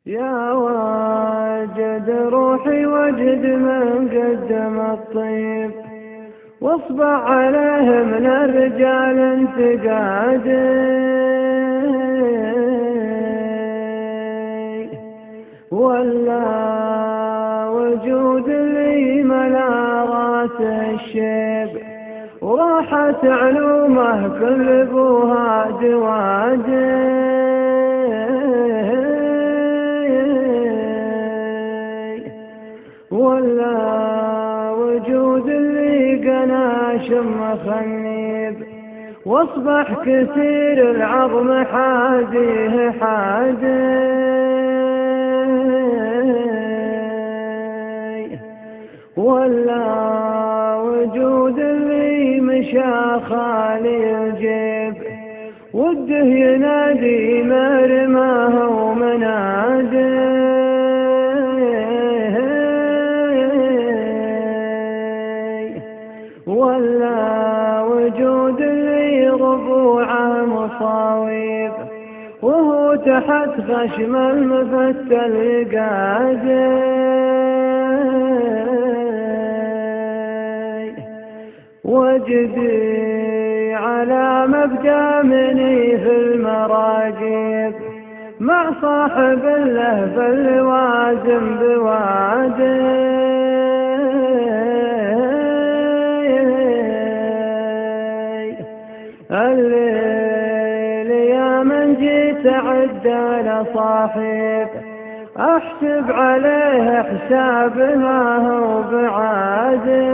يا واجد روحي وجد من قدم الطيب، واصبع عليه من الرجال انتقادي، ولا وجود اللي ملا راسه الشيب، وراحت علومه كل ابوها جوادي، ولا وجود اللي قنا شم خنيب، واصبح كثير العظم حاديه حادي، ولا وجود اللي مشى خالي الجيب، وده ينادي مرماه ومنادي، ولا وجود اللي ربوعه مصاويب، وهو تحت خشم المفتل قادي، وجدي على مبدا مني في المراقيب، مع صاحب له فاللوازم بوادي، الليل يا من جيت عدى لصاحب، احسب عليه حساب ما هو بعادي،